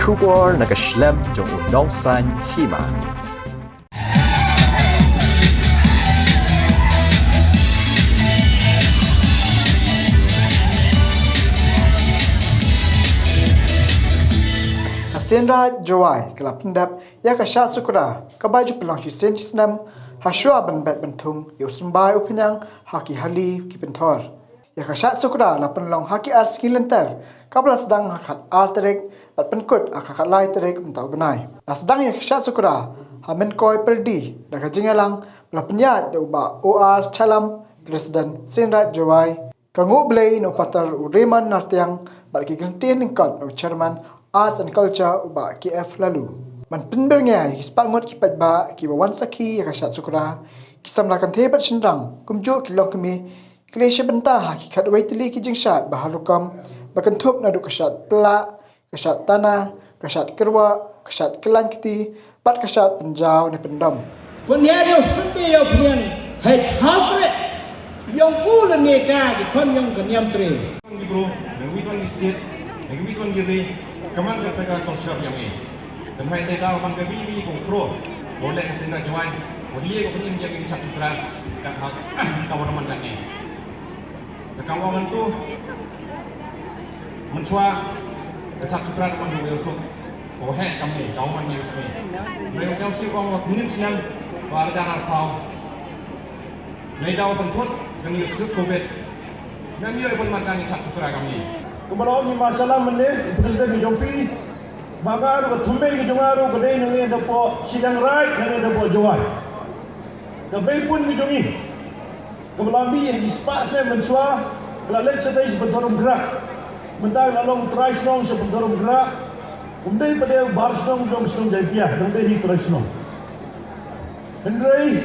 Kubor nakaslem jong unongsan hima. Senra Jawai kelap pendap ya kasha sukura kabaju pelang hisen chisnam haswa ban bat bentung yosembai upenyang haki hali kipentor ya kasha sukura la penlong haki ar skilentar kabla sedang hakat ar terek bat penkut akakat lai terek mentau benai la sedang ya kasha sukura hamen koi perdi la kajingalang la penyat de uba OR chalam Presiden Senra Jawai kangu blei no patar ureman nartiang bat ki gentin ingkot no chairman Arts and Culture uba KF lalu. Man penber ngai hispangot kipat ba ki bawan saki ya kasat sukra kisamlakan tebat senrang kumjo kilong kemi klesha benta haki khatwai tili ki jingsat baharukam bakan thup nadu kasat pla kasat tanah kasat kerwa kasat kelan kiti pat kasat penjau ne pendam. Punya sunde yo punya hai khatre yang ulan neka di kon yang kenyam tre. Bro, nangwitwan di state, nangwitwan giri, kaman katakan konsep yang ini. Dan hai teda man ke bibi kong pro, boleh ke Senra Jawai, boleh ke penyim yang ini satu terang, kat hak kawan teman kat ni. Kawan tu mencua ke satu terang teman dua esok, boleh kami kawan ni esok. Mereka siapa sih orang kuning senang, warga narpau. Mereka pentut dengan ikut COVID. Kami pun makan ni satu terang kami. Kemudian di masalah mana Presiden Jokowi bagar ke tumbe ke jongaru ke dai nang ada po sidang right nang ada po Jawai. Kebai pun ke jongi. Kemudian bi dispas ne mensua lalek sedai sebentorum gerak. Mentang lalong trais nong sebentorum gerak. Umdai pada bars nong jong senong jaitia nang dai trais nong. Hendrai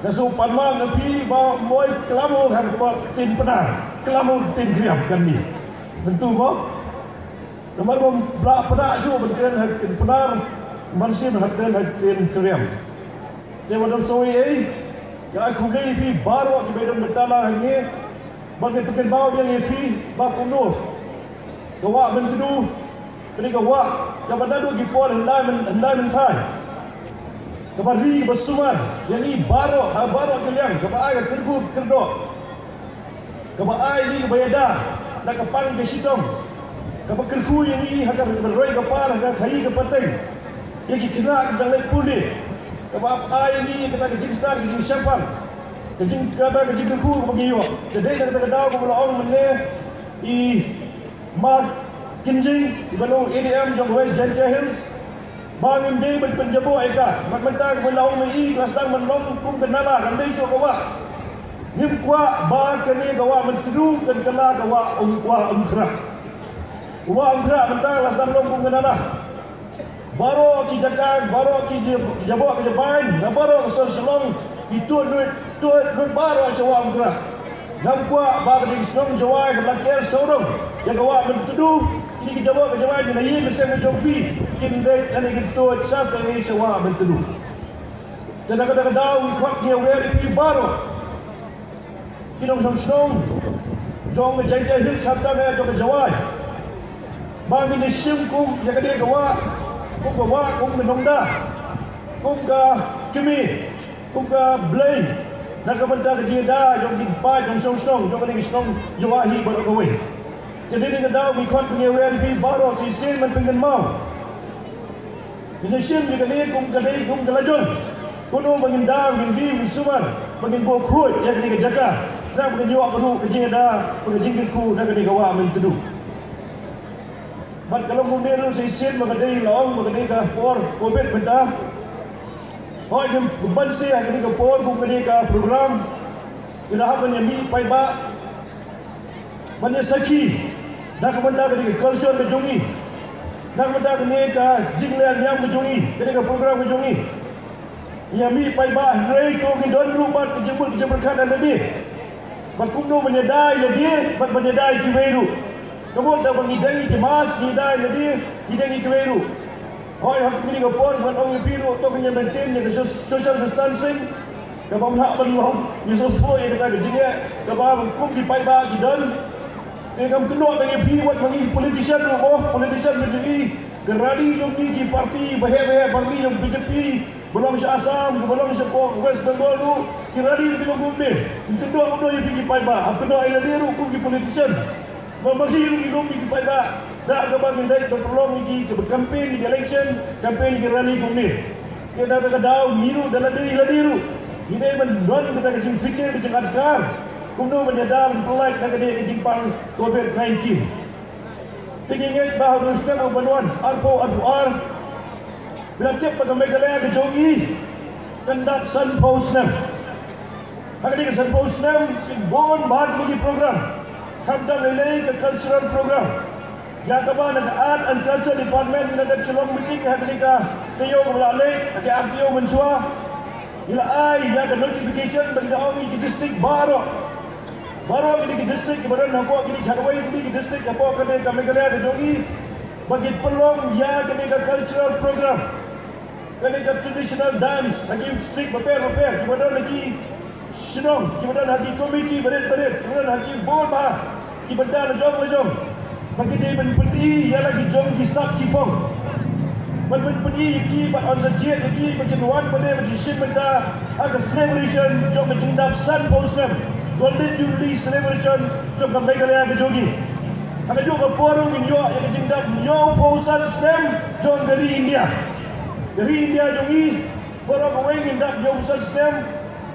nasu panma napi ba moy kelamu kan ko tin penar. Kelamu tin kriam kan ni. Tentu ko. Nomor berak semua berkaitan hak benar manusia berkaitan hak kriam. Jadi dalam soal yang aku ni pi baru di medan betala ini bagi pekerja bawah yang pi bakuno. Kawak mentedu, ini kawak yang pada dua kipor hendai mentai. Kebari bersuman yang ini baru kalian kebai kergut kerdok. Kebai ini kebayada nak kepang ke sidong. Kapag kerku yang ini akan berroi kepala akan kayi ke penting. Yang kena kita lek pulih. Kapag ay ini kita kejing star kejing siapang. Kejing kerku begiyo. Jadi kita kedaw ko melaong mene I mag kinjing di balong ADM jong West Gentle Hills. Bangin day berpenjabo eka. Magmentag melaong mai kelas dang menlong kum kenala kan day so kawa. Ngim kwa ba kani gawa mentedu kan kala gawa umkra. Wa umkra mentang las dang long kungenana. Baro ki jakan, baro ki jabo ke jaban, na baro ke selong itu duit baro sewa umkra. Ngam kwa ba ke snong jawai ke lakir sorong. Ya gawa mentedu ki jabo ke jaban ni ye mesen jompi. Kin dai ani gitu sa ke sewa mentedu. Dan kadang-kadang kwak dia weri pi baro. Kinong song jong Gentle Hills sabda me jong Jawai bang ini sim kum ya kade gawa kum menongda kum ka kimi kum ka blame nak benda ke jeda jong gimpa jong song jong ni song Jawahi baru gawe jadi ni kada we kon punya WRP baru si sin man pengen mau ini sim ni kade kum galajun kuno mengindah minggi misuman bangin bokut ya kade jaga nak berjawab perlu kejing ada kejing ku nak kena gawa mentedu. Bat kalau mundir tu sesin mengadai laung mengadai ke por COVID benda. Hoi jam beban sih kena ke por ku kena ke program. Kita apa nyami pai ba. Banyak saki. Nak benda kena ke culture ke jongi. Nak benda kena ke jinglan yang ke jongi. Kena ke program ke jongi. Nyami pai ba rei tu ke don rubat kejebul kan ada ni. Bakundo menyedai lagi, menyedai kiweru. Kemudian dah mengidai kemas, menyedai lagi, idai kiweru. Hoi hak ini kapor, orang piru, atau kena maintain yang social distancing. Kapam hak belum, Yusuf Foy yang kata kejingnya, kapam kum di pai bagi dan. Kena kamu kena bagi piwat bagi politician tu, politician menjadi Kerani jongi ki parti bahe-bahe parti yang BJP belum sa Assam, belum sa West Bengal tu, kerani di belum ni. Kedua yang pergi paiba, kedua ila dia ru ki politician. Memangsi ru ki dom ki paiba. Dak ke bagi dai berpeluang ki ke campaign di election, campaign ki rally ni. Kita dah kedau miru dalam dia ila dia ru. Ini mendon kita kecing fikir kecing adkar. Kuno menyadar pelak nak dia kecing pang COVID-19. Tingin bahawa Rustem Ubanuan Arpo Aduar bila tiap pada Meghalaya ke Jogi kendap Sun Posnam hari ini Sun Posnam bon bahag lagi program hamdam lelai ke cultural program yang kabar nak art and culture department bila ada celong meeting hari ini ke Teo melalui ke RTO mensua bila ai yang ke notification bagi orang di distrik Baru ini ke distrik kemudian nampak ini Kharwai ini ke distrik nampak kena ke Meghalaya ke Jogi bagi peluang ya kena ke cultural program kena ke traditional dance lagi distrik beper kemudian lagi senong kemudian lagi komiti berit kemudian lagi bon bah kemudian lejong bagi dia menpedi ya lagi jong di sub kifong menpedi ki ba on sajiat lagi bagi nuan pada bagi sim benda agak celebration jong mengendap Sun Posnam Golden Jubilee Celebration trong ke Meghalaya ke Jogi. Akan juga forum in yo yang jingdap yo Pausan Stem jong dari India. Dari India Jogi baru ke wing jingdap yo Pausan Stem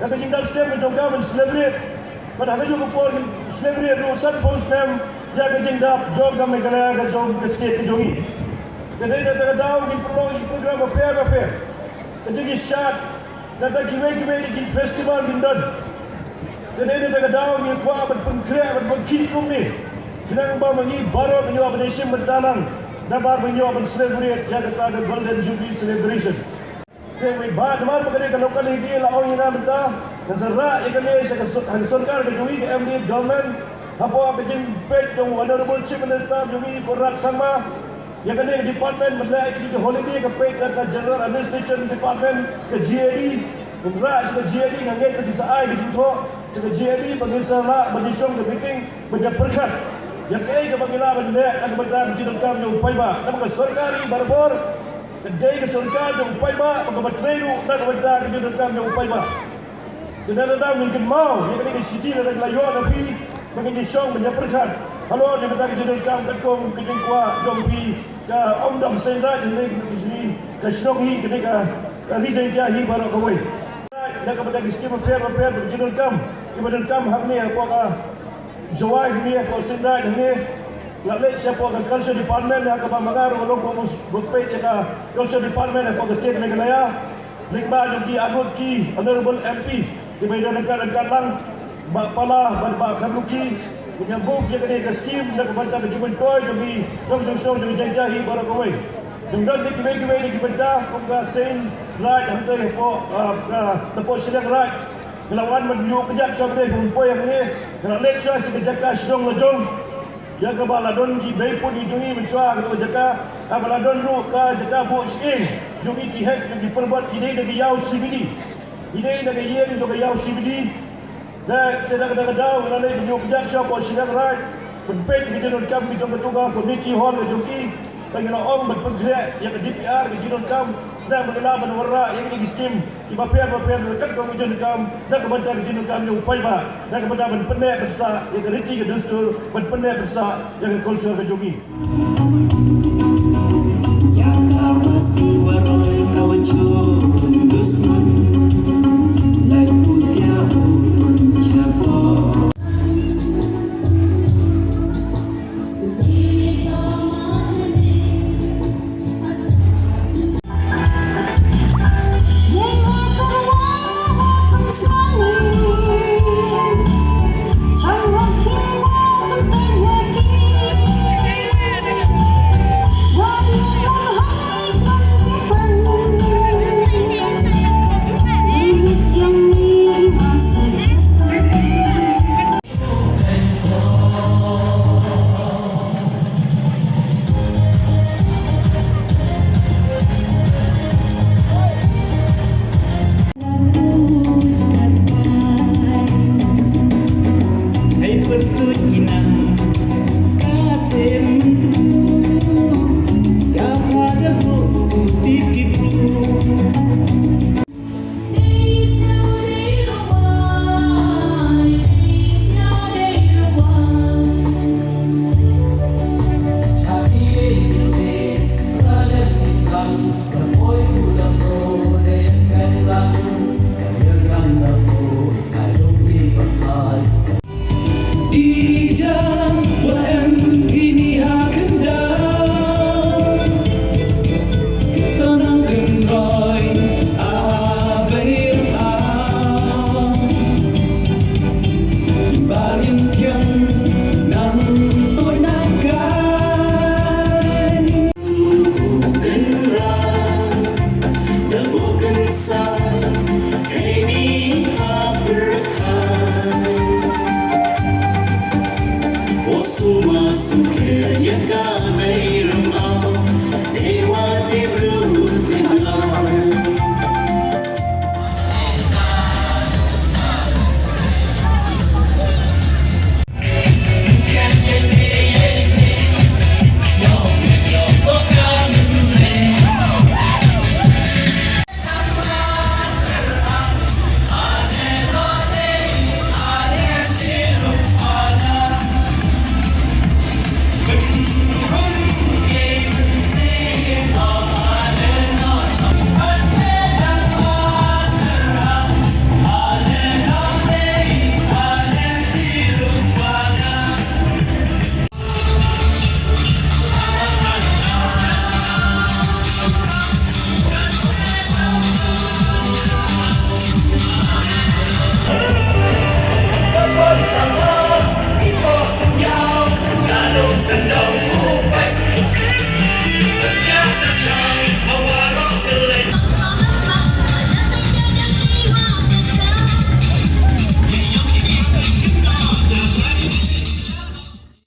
yang jingdap Stem ke jong gamen celebrate. Pada akan juga forum celebrate Sun Posnam yang jingdap jong ke Meghalaya ke jong ke state ke Jogi. Jadi dah terdaw di program apa. Jadi shot dah giveaway di festival London. Jadi dia tak daun yang kuat berpengkriak berpengkitung ni. Kenang bawa mengi baru menyuap nation bertalang dan baru menyuap celebrate yang kata ke Golden Jubilee Celebration. Jadi bahan mar perkara ke lokal ini lah orang yang mentah dan serak yang kena sekarang sorkar ke Jogi ke MD government apa ke jimpet jong honorable chief minister Jogi Korat Sangma yang kena ke department benda ke holiday ke pet ke general administration department ke GAD dan rak ke GAD nganget ke saai ke jintok jika GAD bagi salah bagi syong ke meeting bagi perkat yang kaya ke bagi lah benda nak benda berjidun kam yang upay ba nak bagi sorkari barbor kedai ke sorkar yang upay ba bagi bertredu nak benda berjidun kam yang upay ba sedang datang mungkin mau yang kena ke siji dan layu tapi bagi syong bagi perkat halo yang kata berjidun kam ketung kejeng kuat jom pi ke omdom sendrat yang kena ke sini ke Sinonghi kena ke Rijal Jahi baru kawai nak kepada skim repair berjidun kam kemudian kam hak ni apa ka Jawai ni apa sendai ni lalu siapa ka culture department yang ka mangar ulung ko berpet ka culture department apa ka state Meghalaya likba jogi anut ki honorable MP di medan negara lang ba pala ba kaluki menyambung dia kena ke skim nak kepada kejiban toy jogi dong jogi janjahi baru kawai dengan ni kibay ni kibada kung ka sen right hantai po tepo sedang right melawan menyuk kejap sampai perempuan yang ni nak lecture sekejap sidong lejong ya ke baladon ki bay pun dijungi mensua ke jaka baladon ru ka jaka bu sing jungi ki het ki perbuat ide dengan yau CBD ide dengan yen juga yau CBD dan tidak ada lalu menyuk kejap siapa sedang right penpet ke jenun kam ki jong ketuga komiti hall ke joki bagaimana orang berpergerak yang ke DPR ke Jiron Kam dan bagaimana menewarak yang ini skim di papian dekat ke Jiron Kam dan kepada ke Jiron Kam yang upay ba dan kepada berpenek bersak yang ke riti ke dustur berpenek bersak yang ke kultur ke Jogi.